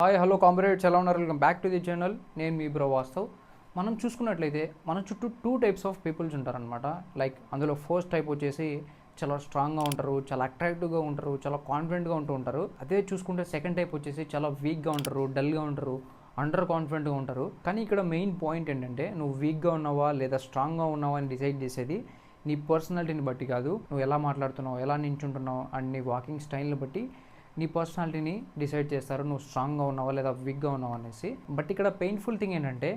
Hi hello కాంపిరేట్స్ ఎలా ఉన్నారు? Welcome back to the channel. నేను మీ బ్రో వాస్తవ్. మనం చూసుకున్నట్లయితే మన చుట్టూ టూ టైప్స్ ఆఫ్ పీపుల్స్ ఉంటారనమాట. లైక్ అందులో ఫస్ట్ టైప్ వచ్చేసి చాలా స్ట్రాంగ్గా ఉంటారు, చాలా అట్రాక్టివ్గా ఉంటారు, చాలా కాన్ఫిడెంట్గా ఉంటూ ఉంటారు. అదే చూసుకుంటే సెకండ్ టైప్ వచ్చేసి చాలా వీక్గా ఉంటారు, డల్గా ఉంటారు, అండర్ కాన్ఫిడెంట్గా ఉంటారు. కానీ ఇక్కడ మెయిన్ పాయింట్ ఏంటంటే నువ్వు వీక్గా ఉన్నావా లేదా స్ట్రాంగ్గా ఉన్నావా అని డిసైడ్ చేసేది నీ పర్సనాలిటీని బట్టి కాదు, నువ్వు ఎలా మాట్లాడుతున్నావు, ఎలా నించుంటున్నావు అండ్ నీ వాకింగ్ స్టైల్ని బట్టి నీ పర్సనాలిటీని డిసైడ్ చేస్తారు, నువ్వు స్ట్రాంగ్గా ఉన్నావా లేదా వీక్గా ఉన్నావా అనేసి. బట్ ఇక్కడ పెయిన్ఫుల్ థింగ్ ఏంటంటే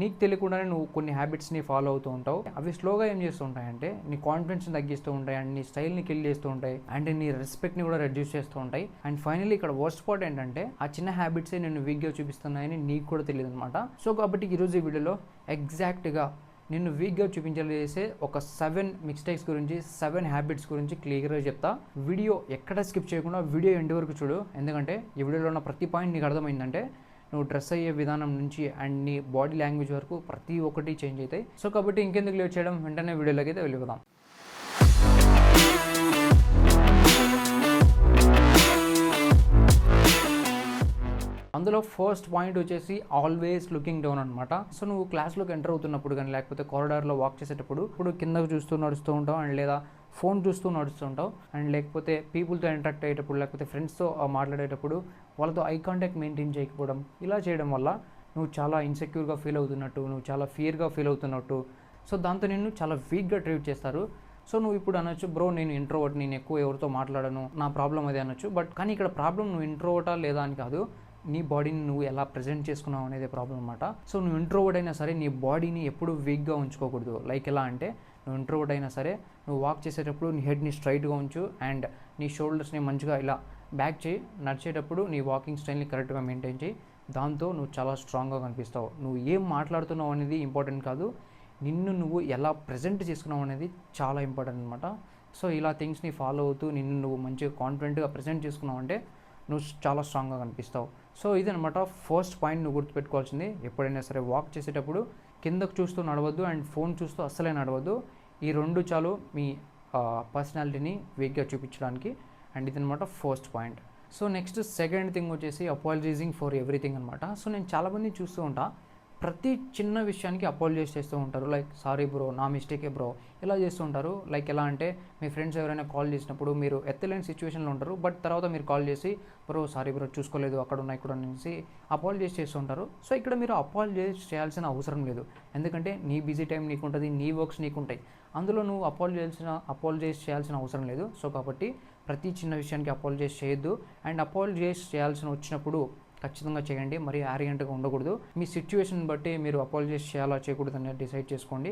నీకు తెలియకుండానే నువ్వు కొన్ని హ్యాబిట్స్ని ఫాలో అవుతూ ఉంటావు. అవి స్లోగా ఏం చేస్తూ ఉంటాయంటే నీ కాన్ఫిడెన్స్ని తగ్గిస్తూ ఉంటాయి అండ్ నీ స్టైల్ని కిల్ చేస్తూ ఉంటాయి అండ్ నీ రెస్పెక్ట్ని కూడా రెడ్యూస్ చేస్తూ ఉంటాయి. అండ్ ఫైనల్లీ ఇక్కడ వర్స్ట్ పార్ట్ ఏంటంటే ఆ చిన్న హ్యాబిట్సే నేను వీక్గా చూపిస్తున్నాయని నీకు కూడా తెలియదు అనమాట. సో కాబట్టి ఈరోజు ఈ వీడియోలో ఎగ్జాక్ట్గా నిన్ను వీక్గా చూపించేసే ఒక 7 మిస్టేక్స్ గురించి, 7 హ్యాబిట్స్ గురించి క్లియర్గా చెప్తా. వీడియో ఎక్కడ స్కిప్ చేయకుండా వీడియో ఎండ్ వరకు చూడు. ఎందుకంటే ఈ వీడియోలో ఉన్న ప్రతి పాయింట్ నీకు అర్థమైందంటే నువ్వు డ్రెస్ అయ్యే విధానం నుంచి అండ్ నీ బాడీ లాంగ్వేజ్ వరకు ప్రతి ఒక్కటి చేంజ్ అవుతాయి. సో కాబట్టి ఇంకెందుకు లేట్ చేయడం, వెంటనే వీడియోలోకి అయితే వెళ్ళిపోదాం. అందులో ఫస్ట్ పాయింట్ వచ్చేసి ఆల్వేస్ లుకింగ్ డౌన్ అనమాట. సో నువ్వు క్లాస్లోకి ఎంటర్ అవుతున్నప్పుడు కానీ లేకపోతే కారిడార్లో వాక్ చేసేటప్పుడు ఇప్పుడు కిందకు చూస్తూ నడుస్తూ ఉంటావు అండ్ లేదా ఫోన్ చూస్తూ నడుస్తూ ఉంటావు అండ్ లేకపోతే పీపుల్తో ఇంటరాక్ట్ అయ్యేటప్పుడు లేకపోతే ఫ్రెండ్స్తో మాట్లాడేటప్పుడు వాళ్ళతో ఐ కాంటాక్ట్ మెయింటైన్ చేయకపోవడం, ఇలా చేయడం వల్ల నువ్వు చాలా ఇన్సెక్యూర్గా ఫీల్ అవుతున్నట్టు, నువ్వు చాలా ఫియర్గా ఫీల్ అవుతున్నట్టు, సో దాంతో నిన్ను చాలా వీక్గా ట్రీట్ చేస్తారు. సో నువ్వు ఇప్పుడు అనొచ్చు, బ్రో నేను ఇంట్రోవర్ట్, నేను ఎక్కువ ఎవరితో మాట్లాడను, నా ప్రాబ్లం అదే అనొచ్చు. బట్ కానీ ఇక్కడ ప్రాబ్లం నువ్వు ఇంట్రోవర్టా లేదా అని కాదు, నీ బాడీని నువ్వు ఎలా ప్రజెంట్ చేసుకున్నావు అనేది ప్రాబ్లం అనమాట. సో నువ్వు ఇంట్రోవర్ట్ అయినా సరే నీ బాడీని ఎప్పుడు వీక్గా ఉంచుకోకూడదు. లైక్ ఎలా అంటే నువ్వు ఇంట్రోవర్ట్ అయినా సరే నువ్వు వాక్ చేసేటప్పుడు నీ హెడ్ని స్ట్రైట్గా ఉంచు అండ్ నీ షోల్డర్స్ని మంచిగా ఇలా బ్యాక్ చేయి. నడిచేటప్పుడు నీ వాకింగ్ స్టైల్ని కరెక్ట్గా మెయింటైన్ చేయి. దాంతో నువ్వు చాలా స్ట్రాంగ్గా కనిపిస్తావు. నువ్వు ఏం మాట్లాడుతున్నావు అనేది ఇంపార్టెంట్ కాదు, నిన్ను నువ్వు ఎలా ప్రజెంట్ చేసుకున్నావు అనేది చాలా ఇంపార్టెంట్ అనమాట. సో ఇలా థింగ్స్ని ఫాలో అవుతూ నిన్ను నువ్వు మంచిగా కాన్ఫిడెంట్గా ప్రజెంట్ చేసుకున్నావు అంటే నువ్వు చాలా స్ట్రాంగ్గా కనిపిస్తావు. సో ఇదనమాట ఫస్ట్ పాయింట్ నువ్వు గుర్తుపెట్టుకోవాల్సింది. ఎప్పుడైనా సరే వాక్ చేసేటప్పుడు కిందకు చూస్తూ నడవద్దు అండ్ ఫోన్ చూస్తూ అస్సలే నడవద్దు. ఈ రెండు చాలు మీ పర్సనాలిటీని వీక్గా చూపించడానికి. అండ్ ఇదనమాట first point. So next second thing వచ్చేసి అపాలజైజింగ్ ఫర్ ఎవ్రీథింగ్ అనమాట. సో నేను చాలామంది చూస్తూ ఉంటా, ప్రతి చిన్న విషయానికి అపాలజైజ్ చేస్తూ ఉంటారు. లైక్ సారీ బ్రో, నా మిస్టేకే బ్రో, ఇలా చేస్తూ ఉంటారు. లైక్ ఎలా అంటే మీ ఫ్రెండ్స్ ఎవరైనా కాల్ చేసినప్పుడు మీరు ఎత్తలేని సిచ్యువేషన్లో ఉంటారు, బట్ తర్వాత మీరు కాల్ చేసి బ్రో సారీ బ్రో చూసుకోలేదు అక్కడ ఉన్నాయి ఇక్కడ అనేసి అపాలజైజ్ చేస్తూ ఉంటారు. సో ఇక్కడ మీరు అపాలజైజ్ చేయాల్సిన అవసరం లేదు, ఎందుకంటే నీ బిజీ టైం నీకు ఉంటుంది, నీ వర్క్స్ నీకు ఉంటాయి, అందులో నువ్వు అపాలజైజ్ చేయాల్సిన అవసరం లేదు. సో కాబట్టి ప్రతి చిన్న విషయానికి అపాలజైజ్ చేయొద్దు అండ్ అపాలజైజ్ చేయాల్సిన వచ్చినప్పుడు ఖచ్చితంగా చేయండి, మరి యారియెంట్గా ఉండకూడదు. మీ సిచ్యువేషన్ బట్టి మీరు అపాలజైజ్ చేయాలా చేయకూడదు అనేది డిసైడ్ చేసుకోండి,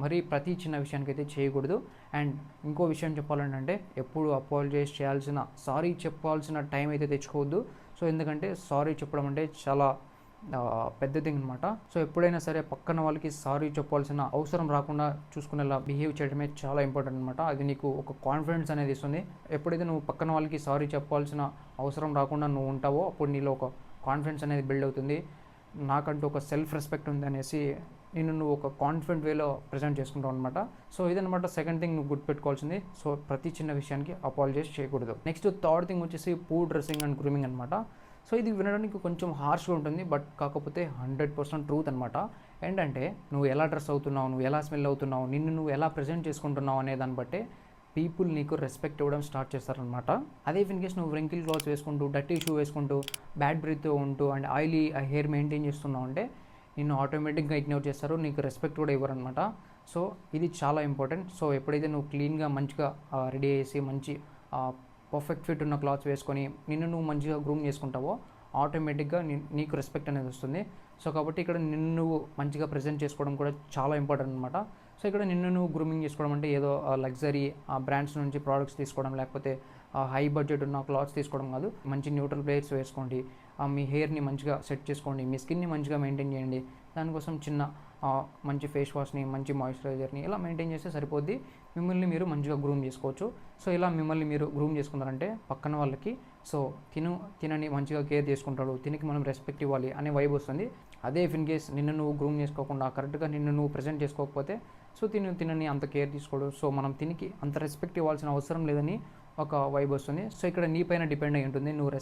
మరి ప్రతి చిన్న విషయానికి అయితే చేయకూడదు. అండ్ ఇంకో విషయం చెప్పాలంటే ఎప్పుడు అపాలజైజ్ చేయాల్సిన, సారీ చెప్పాల్సిన టైం అయితే తెచ్చుకోవద్దు. సో ఎందుకంటే సారీ చెప్పడం అంటే చాలా పెద్ద థింగ్ అనమాట. సో ఎప్పుడైనా సరే పక్కన వాళ్ళకి సారీ చెప్పాల్సిన అవసరం రాకుండా చూసుకునేలా బిహేవ్ చేయడమే చాలా ఇంపార్టెంట్ అనమాట. అది నీకు ఒక కాన్ఫిడెన్స్ అనేది ఇస్తుంది. ఎప్పుడైతే నువ్వు పక్కన వాళ్ళకి సారీ చెప్పాల్సిన అవసరం రాకుండా నువ్వు ఉంటావో అప్పుడు నీలో ఒక కాన్ఫిడెన్స్ అనేది బిల్డ్ అవుతుంది. నాకంటూ ఒక సెల్ఫ్ రెస్పెక్ట్ ఉంది అనేసి నేను నువ్వు ఒక కాన్ఫిడెంట్ వేలో ప్రజెంట్ చేసుకుంటావు అనమాట. సో ఇదనమాట సెకండ్ థింగ్ నువ్వు గుర్తుపెట్టుకోవాల్సింది. సో ప్రతి చిన్న విషయానికి అపాలజైజ్ చేయకూడదు. నెక్స్ట్ థర్డ్ థింగ్ వచ్చేసి పూర్ డ్రెస్సింగ్ అండ్ గ్రూమింగ్ అనమాట. సో ఇది వినడానికి కొంచెం హార్ష్గా ఉంటుంది, బట్ కాకపోతే 100% ట్రూత్ అనమాట. ఏంటంటే నువ్వు ఎలా డ్రెస్ అవుతున్నావు, నువ్వు ఎలా స్మెల్ అవుతున్నావు, నిన్ను నువ్వు ఎలా ప్రజెంట్ చేసుకుంటున్నావు అనే దాన్ని బట్టే పీపుల్ నీకు రెస్పెక్ట్ ఇవ్వడం స్టార్ట్ చేస్తారనమాట. అదే ఇన్ కేస్ నువ్వు రింకిల్ క్లాత్స్ వేసుకుంటూ, డర్టీ షూ వేసుకుంటూ, బ్యాడ్ బ్రీత్తో ఉంటూ అండ్ ఆయిలీ హెయిర్ మెయింటైన్ చేస్తున్నావు అంటే నిన్ను ఆటోమేటిక్గా ఇగ్నోర్ చేస్తారు, నీకు రెస్పెక్ట్ కూడా ఇవ్వరు అనమాట. సో ఇది చాలా ఇంపార్టెంట్. సో ఎప్పుడైతే నువ్వు క్లీన్గా మంచిగా రెడీ చేసి మంచి పర్ఫెక్ట్ ఫిట్ ఉన్న క్లాత్స్ వేసుకొని నిన్ను నువ్వు మంచిగా గ్రూమ్ చేసుకుంటావో ఆటోమేటిక్గా నీకు రెస్పెక్ట్ అనేది వస్తుంది. సో కాబట్టి ఇక్కడ నిన్ను నువ్వు మంచిగా ప్రజెంట్ చేసుకోవడం కూడా చాలా ఇంపార్టెంట్ అనమాట. సో ఇక్కడ నిన్ను నువ్వు గ్రూమింగ్ చేసుకోవడం అంటే ఏదో లగ్జరీ బ్రాండ్స్ నుంచి ప్రోడక్ట్స్ తీసుకోవడం లేకపోతే హై బడ్జెట్ ఉన్న క్లాత్స్ తీసుకోవడం కాదు. మంచి న్యూట్రల్ ప్లేయర్స్ వేసుకోండి, మీ హెయిర్ని మంచిగా సెట్ చేసుకోండి, మీ స్కిన్ని మంచిగా మెయింటైన్ చేయండి. దానికోసం చిన్న మంచి ఫేస్ వాష్ని, మంచి మాయిశ్చరైజర్ని ఇలా మెయింటైన్ చేస్తే సరిపోద్ది. మిమ్మల్ని మీరు మంచిగా గ్రూమ్ చేసుకోవచ్చు. సో ఇలా మిమ్మల్ని మీరు గ్రూమ్ చేసుకున్నారంటే పక్కన వాళ్ళకి సో తినని మంచిగా కేర్ చేసుకుంటాడు, తినికి మనం రెస్పెక్ట్ ఇవ్వాలి అనే వైబ్ వస్తుంది. అదే ఇన్ కేస్ నిన్ను నువ్వు గ్రూమ్ చేసుకోకుండా కరెక్ట్గా నిన్ను నువ్వు ప్రజెంట్ చేసుకోకపోతే సో తినని అంత కేర్ తీసుకోడు, సో మనం తినికి అంత రెస్పెక్ట్ ఇవ్వాల్సిన అవసరం లేదని ఒక వైబ్ వస్తుంది. సో ఇక్కడ నీ పైన డిపెండ్ అయి ఉంటుంది, నువ్వు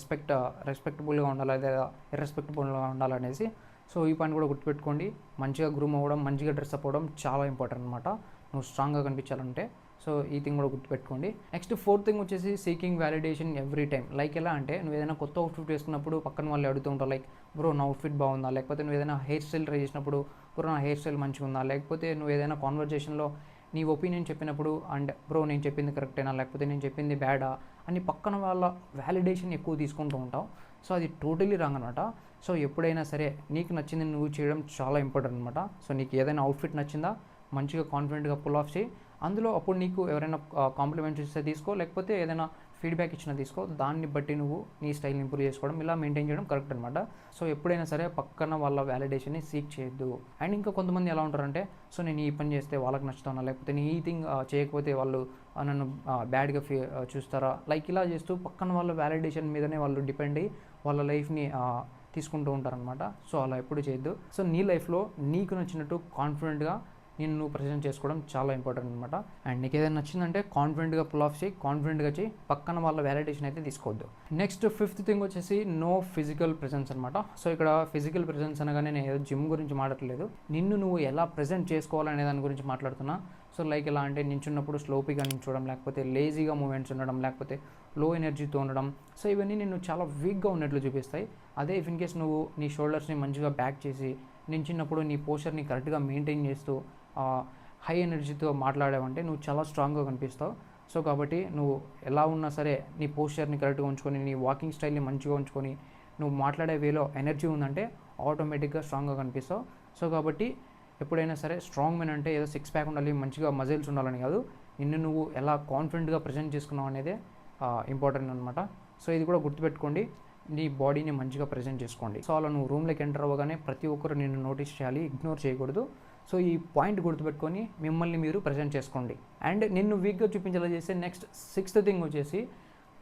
రెస్పెక్టబుల్గా ఉండాలా లేదా ఇర్రెస్పెక్టబుల్గా ఉండాలనేసి. సో ఈ పాయింట్ కూడా గుర్తుపెట్టుకోండి. మంచిగా గ్రూమ్ అవ్వడం, మంచిగా డ్రెస్అప్ అవ్వడం చాలా ఇంపార్టెంట్ అనమాట నువ్వు స్ట్రాంగ్గా కనిపించాలంటే. సో ఈ థింగ్ కూడా గుర్తుపెట్టుకోండి. నెక్స్ట్ 4th థింగ్ వచ్చేసి seeking validation every time. Like ఎలా అంటే నువ్వు ఏదైనా కొత్త అవుట్ఫిట్ వేసుకున్నప్పుడు పక్కన వాళ్ళు అడుగుతూ ఉంటావు, లైక్ బ్రో నా అవుట్ఫిట్ బాగుందా, లేకపోతే నువ్వు ఏదైనా హెయిర్ స్టైల్ ట్రై చేసినప్పుడు బ్రో నా హెయిర్ స్టైల్ మంచిగా ఉందా, లేకపోతే నువ్వు ఏదైనా కాన్వర్జేషన్లో నీ ఒపీనియన్ చెప్పినప్పుడు అండ్ బ్రో నేను చెప్పింది కరెక్టేనా లేకపోతే నేను చెప్పింది బ్యాడా అని పక్కన వాళ్ళ వ్యాలిడేషన్ ఎక్కువ తీసుకుంటూ ఉంటావు. సో అది టోటలీ రాంగ్ అనమాట. సో ఎప్పుడైనా సరే నీకు నచ్చింది నువ్వు చేయడం చాలా ఇంపార్టెంట్ అనమాట. సో నీకు ఏదైనా అవుట్ఫిట్ నచ్చిందా మంచిగా కాన్ఫిడెంట్గా పుల్ ఆఫ్ చేయి. అందులో అప్పుడు నీకు ఎవరైనా కాంప్లిమెంట్స్ ఇస్తే తీసుకో, లేకపోతే ఏదైనా ఫీడ్బ్యాక్ ఇచ్చినా తీసుకో. దాన్ని బట్టి నువ్వు నీ స్టైల్ని ఇంప్రూవ్ చేసుకోవడం, ఇలా మెయింటైన్ చేయడం కరెక్ట్ అనమాట. సో ఎప్పుడైనా సరే పక్కన వాళ్ళ వ్యాలిడేషన్ని సీక్ చేయొద్దు. అండ్ ఇంకా కొంతమంది ఎలా ఉంటారంటే, సో నేను ఈ పని చేస్తే వాళ్ళకి నచ్చుతానా, లేకపోతే నేను ఈ థింగ్ చేయకపోతే వాళ్ళు నన్ను బ్యాడ్గా చూస్తారా, లైక్ ఇలా చేస్తూ పక్కన వాళ్ళ వ్యాలిడేషన్ మీదనే వాళ్ళు డిపెండ్ అయ్యి వాళ్ళ లైఫ్ని తీసుకుంటూ ఉంటారనమాట. సో అలా ఎప్పుడు చేయొద్దు. సో నీ లైఫ్లో నీకు నచ్చినట్టు కాన్ఫిడెంట్గా నువ్వు ప్రజెంట్ చేసుకోవడం చాలా ఇంపార్టెంట్ అనమాట. అండ్ నీకు ఏదైనా నచ్చిందంటే కాన్ఫిడెంట్గా పుల్ ఆఫ్ చేయి, కాన్ఫిడెంట్గా చేయి, పక్కన వాళ్ళ వ్యాలిడేషన్ అయితే తీసుకోవద్దు. నెక్స్ట్ 5th థింగ్ వచ్చేసి నో ఫిజికల్ ప్రెజెన్స్ అనమాట. సో ఇక్కడ ఫిజికల్ ప్రెజెన్స్ అనగానే నేను ఏదో జిమ్ గురించి మాట్లాడలేదు, నిన్ను నువ్వు ఎలా ప్రజెంట్ చేసుకోవాలనే దాని గురించి మాట్లాడుతున్నా. సో లైక్ ఎలా అంటే నించున్నప్పుడు స్లోపీగా నించోవడం, లేకపోతే లేజీగా మూమెంట్స్ ఉండడం, లేకపోతే లో ఎనర్జీతో ఉండడం. సో ఇవన్నీ నిన్ను చాలా వీక్గా ఉన్నట్లు చూపిస్తాయి. అదే ఇఫ్ ఇన్ కేస్ నువ్వు నీ షోల్డర్స్ని మంచిగా బ్యాక్ చేసి నించినప్పుడు నీ పోస్చర్ని కరెక్ట్గా మెయింటైన్ చేస్తూ హై ఎనర్జీతో మాట్లాడావంటే నువ్వు చాలా స్ట్రాంగ్గా కనిపిస్తావు. సో కాబట్టి నువ్వు ఎలా ఉన్నా సరే నీ పోస్చర్ని కరెక్ట్గా ఉంచుకొని, నీ వాకింగ్ స్టైల్ని మంచిగా ఉంచుకొని, నువ్వు మాట్లాడే వేలో ఎనర్జీ ఉందంటే ఆటోమేటిక్గా స్ట్రాంగ్గా కనిపిస్తావు. సో కాబట్టి ఎప్పుడైనా సరే స్ట్రాంగ్ మెన్ అంటే ఏదో 6 ప్యాక్ ఉండాలి, మంచిగా మజిల్స్ ఉండాలని కాదు, నిన్ను నువ్వు ఎలా కాన్ఫిడెంట్గా ప్రజెంట్ చేసుకున్నావు అనేదే ఇంపార్టెంట్ అనమాట. సో ఇది కూడా గుర్తుపెట్టుకోండి, నీ బాడీని మంచిగా ప్రజెంట్ చేసుకోండి. సో అలా నువ్వు రూమ్లోకి ఎంటర్ అవ్వగానే ప్రతి ఒక్కరు నిన్ను నోటీస్ చేయాలి, ఇగ్నోర్ చేయకూడదు. సో ఈ పాయింట్ గుర్తుపెట్టుకొని మిమ్మల్ని మీరు ప్రజెంట్ చేసుకోండి. అండ్ నిన్ను వీక్గా చూపించేలా చేస్తే నెక్స్ట్ 6th థింగ్ వచ్చేసి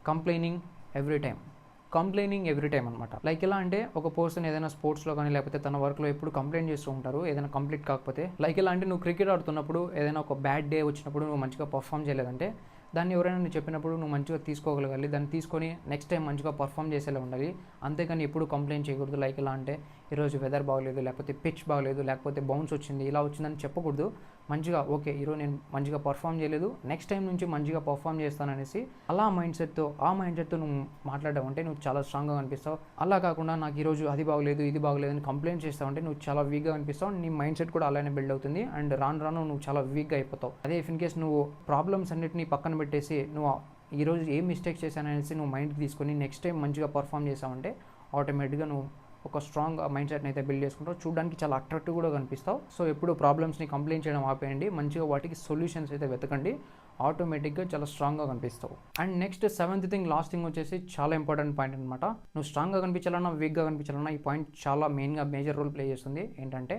కంప్లైనింగ్ ఎవ్రీ టైం అనమాట. లైక్ ఎలా అంటే ఒక పర్సన్ ఏదైనా స్పోర్ట్స్లో కానీ లేకపోతే తన వర్క్లో ఎప్పుడు కంప్లైంట్ చేస్తూ ఉంటారు ఏదైనా కంప్లీట్ కాకపోతే. లైక్ ఎలా అంటే నువ్వు క్రికెట్ ఆడుతున్నప్పుడు ఏదైనా ఒక బ్యాడ్ డే వచ్చినప్పుడు నువ్వు మంచిగా పర్ఫామ్ చేయలేదంటే దాన్ని ఎవరైనా నువ్వు చెప్పినప్పుడు నువ్వు మంచిగా తీసుకోగలగాలి, దాన్ని తీసుకొని నెక్స్ట్ టైం మంచిగా పర్ఫామ్ చేసేలా ఉండాలి. అంతేకాని ఎప్పుడు కంప్లైంట్ చేయకూడదు. లైక్ ఎలా అంటే ఈరోజు వెదర్ బాగలేదు, లేకపోతే పిచ్ బాగలేదు, లేకపోతే బౌన్స్ వచ్చింది, ఇలా వచ్చిందని చెప్పకూడదు. మంచిగా ఓకే ఈరోజు నేను మంచిగా పర్ఫామ్ చేయలేదు, నెక్స్ట్ టైం నుంచి మంచిగా పర్ఫామ్ చేస్తాననేసి ఆ మైండ్ సెట్తో నువ్వు మాట్లాడావంటే నువ్వు చాలా స్ట్రాంగ్గా కనిపిస్తావు. అలా కాకుండా నాకు ఈరోజు అది బాగలేదు ఇది బాగలేదు అని కంప్లైంట్ చేస్తావంటే నువ్వు చాలా వీక్గా కనిపిస్తావు. నీ మైండ్ సెట్ కూడా అలానే బిల్డ్ అవుతుంది అండ్ రాను నువ్వు చాలా వీక్గా అయిపోతావు. అదే ఇఫ్ ఇన్ కేస్ నువ్వు ప్రాబ్లమ్స్ అన్నిటిని పక్కన పెట్టేసి నువ్వు ఈరోజు ఏం మిస్టేక్ చేశాననేసి నువ్వు మైండ్కి తీసుకొని నెక్స్ట్ టైం మంచిగా పర్ఫామ్ చేసావంటే ఆటోమేటిక్గా నువ్వు ఒక స్ట్రాంగ్ మైండ్ సెట్ని అయితే బిల్డ్ చేసుకుంటావు, చూడడానికి చాలా అట్రాక్టివ్ కూడా కనిపిస్తావు. సో ఎప్పుడు ప్రాబ్లమ్స్ని కంప్లైంట్ చేయడం ఆపేయండి, మంచిగా వాటికి సొల్యూషన్స్ అయితే వెతకండి, ఆటోమేటిక్గా చాలా స్ట్రాంగ్గా కనిపిస్తావు. And next 7th thing last thing వచ్చేసి చాలా ఇంపార్టెంట్ పాయింట్ అనమాట. నువ్వు స్ట్రాంగ్గా కనిపించాలన్నా వీక్గా కనిపించాలన్నా ఈ పాయింట్ చాలా మేజర్ రోల్ ప్లే చేస్తుంది. ఏంటంటే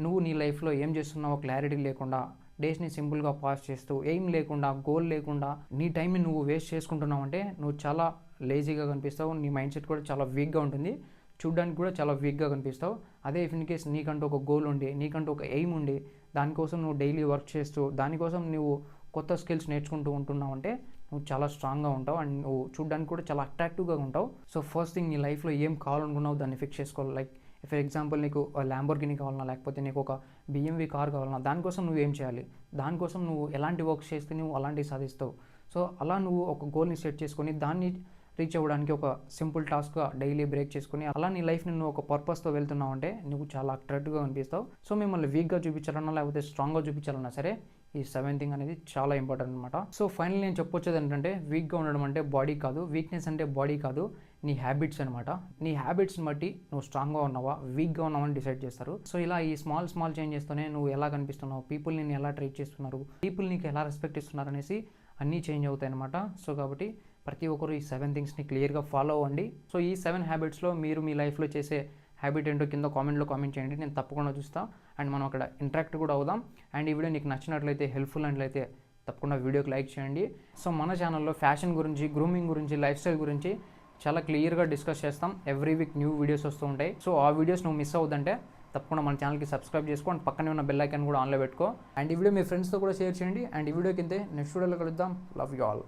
నువ్వు నీ లైఫ్లో ఏం చేస్తున్నావో క్లారిటీ లేకుండా, డేస్ని సింపుల్గా పాస్ చేస్తూ, ఎయిమ్ లేకుండా, గోల్ లేకుండా నీ టైంని నువ్వు వేస్ట్ చేసుకుంటున్నావు అంటే నువ్వు చాలా లేజీగా కనిపిస్తావు, నీ మైండ్ సెట్ కూడా చాలా వీక్గా ఉంటుంది, చూడ్డానికి కూడా చాలా వీక్గా కనిపిస్తావు. అదే ఇఫ్ ఇన్ కేస్ నీకంటూ ఒక గోల్ ఉండి, నీకంటూ ఒక ఎయిమ్ ఉండి, దానికోసం నువ్వు డైలీ వర్క్ చేస్తూ, దానికోసం నువ్వు కొత్త స్కిల్స్ నేర్చుకుంటూ ఉంటున్నావు అంటే నువ్వు చాలా స్ట్రాంగ్గా ఉంటావు అండ్ నువ్వు చూడ్డానికి కూడా చాలా అట్రాక్టివ్గా ఉంటావు. సో ఫస్ట్ థింగ్ నీ లైఫ్లో ఏం కావాలనుకున్నావు దాన్ని ఫిక్స్ చేసుకోవాలి. లైక్ ఫర్ ఎగ్జాంపుల్ నీకు ల్యాంబోర్గిని కావాలన్నా, లేకపోతే నీకు ఒక BMW కార్ కావాలన్నా, దానికోసం నువ్వు ఏం చేయాలి, దానికోసం నువ్వు ఎలాంటి వర్క్స్ చేస్తే నువ్వు అలాంటివి సాధిస్తావు. సో అలా నువ్వు ఒక గోల్ని సెట్ చేసుకొని దాన్ని రీచ్ అవ్వడానికి ఒక సింపుల్ టాస్క్గా డైలీ బ్రేక్ చేసుకుని అలా నీ లైఫ్ని నువ్వు ఒక పర్పస్తో వెళ్తున్నావు అంటే నువ్వు చాలా అట్రాక్టివ్గా కనిపిస్తావు. సో మిమ్మల్ని వీక్గా చూపించాలన్నా లేకపోతే స్ట్రాంగ్గా చూపించాలన్నా సరే ఈ 7th థింగ్ అనేది చాలా ఇంపార్టెంట్ అనమాట. సో ఫైనల్ నేను చెప్పొచ్చేది ఏంటంటే వీక్గా ఉండడం అంటే బాడీ కాదు, వీక్నెస్ అంటే బాడీ కాదు, నీ హ్యాబిట్స్ అనమాట. నీ హ్యాబిట్స్ని బట్టి నువ్వు స్ట్రాంగ్గా ఉన్నావా వీక్గా ఉన్నావా అని డిసైడ్ చేస్తారు. సో ఇలా ఈ స్మాల్ చేంజెస్తోనే నువ్వు ఎలా కనిపిస్తున్నావు, పీపుల్ నేను ఎలా ట్రీట్ చేస్తున్నారు, పీపుల్ నీకు ఎలా రెస్పెక్ట్ ఇస్తున్నారు అనేసి అన్నీ చేంజ్ అవుతాయి అనమాట. సో కాబట్టి ప్రతి ఒక్కరు ఈ 7 థింగ్స్ని క్లియర్గా ఫాలో అవ్వండి. సో ఈ 7 హ్యాబిట్స్లో మీరు మీ లైఫ్లో చేసే హ్యాబిట్ ఏంటో కింద కామెంట్ చేయండి, నేను తప్పకుండా చూస్తాను అండ్ మనం అక్కడ ఇంటరాక్ట్ కూడా అవుదాం. అండ్ ఈ వీడియో నీకు నచ్చినట్లయితే హెల్ప్ఫుల్ అయినట్లయితే తప్పకుండా వీడియోకి లైక్ చేయండి. సో మన ఛానల్లో ఫ్యాషన్ గురించి, గ్రూమింగ్ గురించి, లైఫ్ స్టైల్ గురించి చాలా క్లియర్గా డిస్కస్ చేస్తాం. ఎవ్రీ వీక్ న్యూ వీడియోస్ వస్తూ ఉంటాయి. సో ఆ వీడియోస్ నువ్వు మిస్ అవుతుంటే తప్పకుండా మన ఛానల్కి సబ్స్క్రైబ్ చేసుకో అండ్ పక్కనే ఉన్న బెల్ ఐకాన్ కూడా ఆన్లో పెట్టుకో. అండ్ ఈ వీడియో మీ ఫ్రెండ్స్తో కూడా షేర్ చేయండి. అండ్ ఈ వీడియో కింద నెక్స్ట్ వీడియోలో కలుద్దాం. Love you all.